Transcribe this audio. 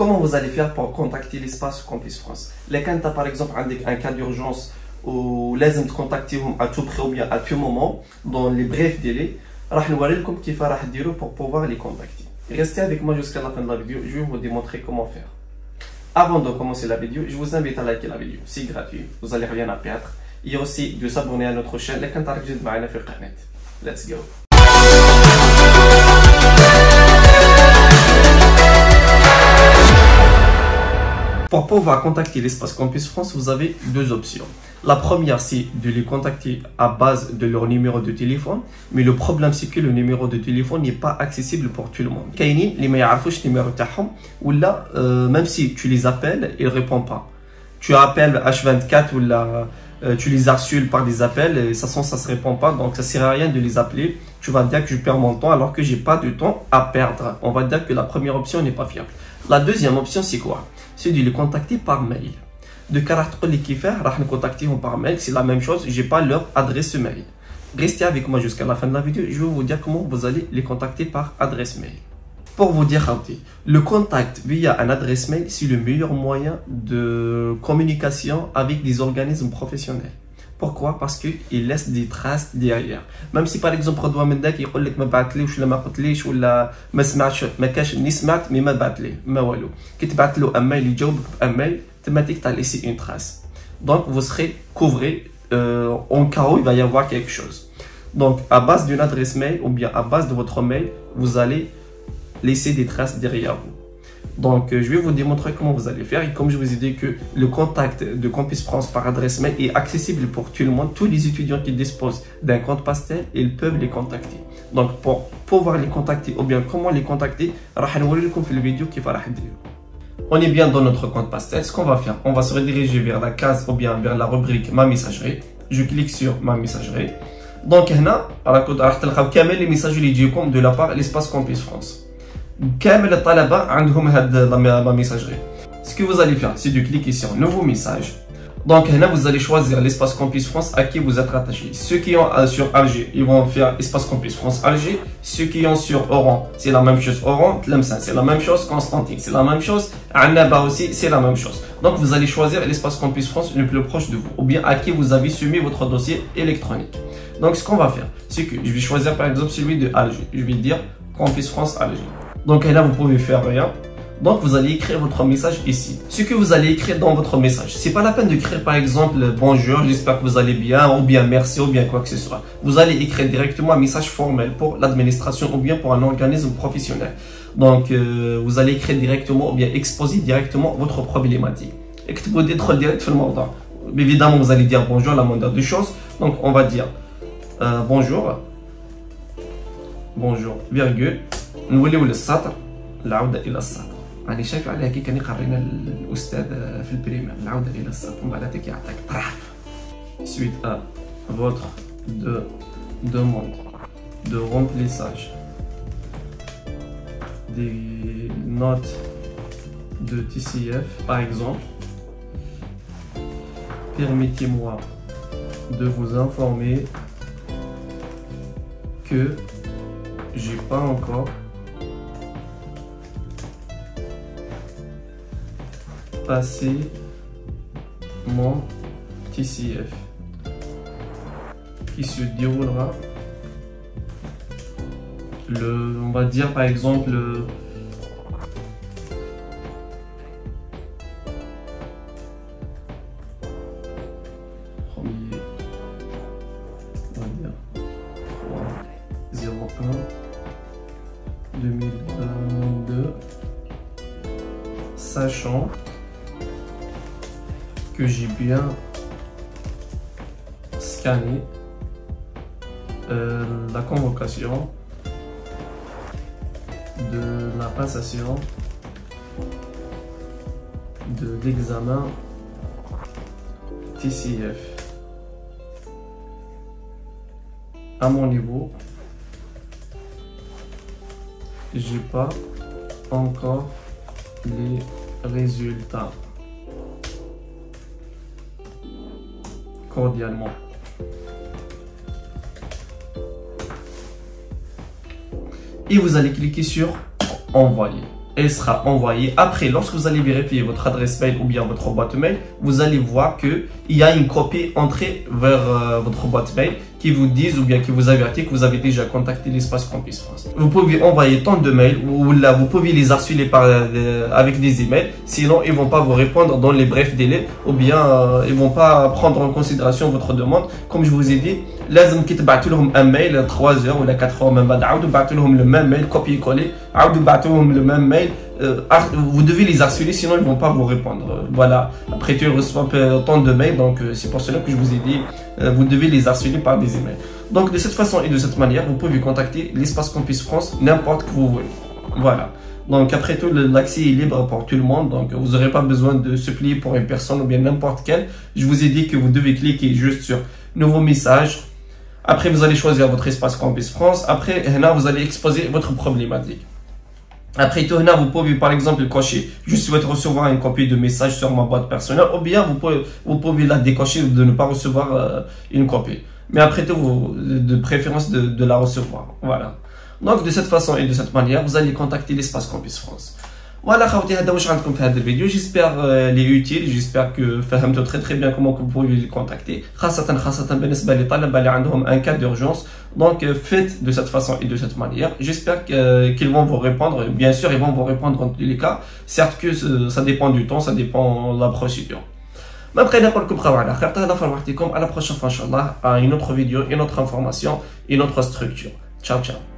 comment vous allez faire pour contacter l'espace Campus France? Les cas, par exemple, un cas d'urgence ou لازم تكونتاكتيهم à tout prix ou bien à tout moment dans les brefs délais. راح نوريلكم كيف راح تديروا pour pouvoir les contacter. Restez avec moi jusqu'à la fin de la vidéo, je vais vous démontrer comment faire. Avant de commencer la vidéo, je vous invite à liker la vidéo, c'est gratuit, vous n'allez rien à perdre. Il y a aussi de s'abonner à notre chaîne, let's go. Pour pouvoir contacter l'espace Campus France, vous avez deux options. La première, c'est de les contacter à base de leur numéro de téléphone. Mais le problème, c'est que le numéro de téléphone n'est pas accessible pour tout le monde. كاينين اللي ما يعرفوش numéro تاعهم ولا même si tu les appelles, ils ne répondent pas. Tu appelles H24 ou là, tu les harcèles par des appels et ça se répond pas. Donc ça sert à rien de les appeler. Tu vas dire que je perds mon temps alors que j'ai pas de temps à perdre. On va dire que la première option n'est pas fiable. La deuxième option, c'est quoi? C'est de les contacter par mail. De caractère qui fait, nous contacter par mail, c'est la même chose, j'ai pas leur adresse mail. Restez avec moi jusqu'à la fin de la vidéo, je vais vous dire comment vous allez les contacter par adresse mail. Pour vous dire, le contact via un adresse mail, c'est le meilleur moyen de communication avec des organismes professionnels. Pourquoi? Parce qu'il laisse des traces derrière. Même si par exemple رضوى من ذاك يقول لك ما بعثليش ولا ما قلتليش ولا ما سمعتش ما كاش ني سمعت مي ما بعثلي ما والو كي تبعث له اميل يجاوبك باميل تماتيك تاع laissé une trace. Donc vous serez couvré en cas où il va y avoir quelque chose. Donc à base d'une adresse mail ou bien à base de votre mail, vous allez laisser des traces derrière vous. Donc, je vais vous démontrer comment vous allez faire. Et comme je vous ai dit que le contact de Campus France par adresse mail est accessible pour tout le monde. Tous les étudiants qui disposent d'un compte Pastel, ils peuvent les contacter. Donc, pour pouvoir les contacter ou bien comment les contacter, on est bien dans notre compte Pastel. Ce qu'on va faire, on va se rediriger vers la case ou bien vers la rubrique Ma messagerie. Je clique sur Ma messagerie. Donc, هنا راح تلقاو كامل les messages اللي يجيكم de la part l'espace Campus France. كامل الطلبة عندهم هاد la messagerie. Ce que vous allez faire, c'est de cliquer sur Nouveau message. Donc là, vous allez choisir l'espace Campus France à qui vous êtes rattaché. Ceux qui ont sur Alger, ils vont faire espace Campus France Alger. Ceux qui ont sur Oran, c'est la même chose. Oran, Tlemcen, c'est la même chose. Constantine, c'est la même chose. Annaba aussi, c'est la même chose. Donc vous allez choisir l'espace Campus France le plus proche de vous, ou bien à qui vous avez soumis votre dossier électronique. Donc ce qu'on va faire, c'est que je vais choisir par exemple celui de Alger. Je vais dire Campus France Alger. Donc là, vous pouvez faire rien. Donc vous allez écrire votre message ici. Ce que vous allez écrire dans votre message, c'est pas la peine d'écrire par exemple bonjour, j'espère que vous allez bien, ou bien merci, ou bien quoi que ce soit. Vous allez écrire directement un message formel pour l'administration ou bien pour un organisme professionnel. Donc vous allez écrire directement ou bien exposer directement votre problématique. Et que vous dites direct le mandat. Évidemment, vous allez dire bonjour, la moindre des choses. Donc on va dire bonjour, virgule. نوليو للسطر العودة إلى السطر. راني شايف عليها كي كان يقرينا الأستاذ في البريمير العودة إلى السطر ومن بعد يعطيك طرح. Suite à votre demande de remplissage des notes de TCF, par exemple, permettez-moi de vous informer que j'ai pas encore passé mon TCF qui se déroulera on va dire par exemple on va dire 2022, sachant que j'ai bien scanné la convocation de la passation de l'examen TCF à mon niveau. J'ai pas encore les résultats. Cordialement. Et vous allez cliquer sur envoyer. elle sera envoyée. Après, lorsque vous allez vérifier votre adresse mail ou bien votre boîte mail, vous allez voir qu'il y a une copie entrée vers votre boîte mail qui vous disent ou bien qui vous avertit que vous avez déjà contacté l'espace Campus France. Vous pouvez envoyer tant de mails ou là, vous pouvez les harceler avec des emails, sinon ils ne vont pas vous répondre dans les brefs délais ou bien ils ne vont pas prendre en considération votre demande. Comme je vous ai dit, لازم كي تبعتوا لهم un mail 3 heures ou 4 heures من بعد عاودوا بعتوا لهم le même mail copier-coller عاودوا بعتوا لهم le même mail. Vous devez les harceler, sinon ils ne vont pas vous répondre. Voilà, après tu reçois tant de mails, donc c'est pour cela que je vous ai dit, vous devez les harceler par des emails. Donc de cette façon et de cette manière, vous pouvez contacter l'espace Campus France n'importe que vous voulez. Voilà. Donc après tout, l'accès est libre pour tout le monde, donc vous n'aurez pas besoin de se plier pour une personne ou bien n'importe quelle. Je vous ai dit que vous devez cliquer juste sur nouveau message. Après, vous allez choisir votre espace Campus France. Après, là, vous allez exposer votre problématique. Après tout, là, vous pouvez par exemple cocher « Je souhaite recevoir une copie de message sur ma boîte personnelle » ou bien vous pouvez la décocher de ne pas recevoir une copie. Mais après tout, de préférence de la recevoir. Voilà. Donc, de cette façon et de cette manière, vous allez contacter l'espace Campus France. Voilà, خوتي هذا واش عندكم في هذا الفيديو. J'espère les utile, j'espère que فهمتوا très bien comment vous pouvez les contacter. خاصة بالنسبة للطلبة اللي عندهم un cas d'urgence. Donc faites de cette façon et de cette manière. J'espère qu'ils vont vous répondre. Bien sûr, ils vont vous répondre en tous les cas. Certes que ça dépend du temps, ça dépend de la procédure. ما بقينا نقول لكم بقاو على خير. تهلا في روحكم. À la prochaine fois, Inch'Allah, à une autre vidéo, une autre information, une autre structure. Ciao, ciao.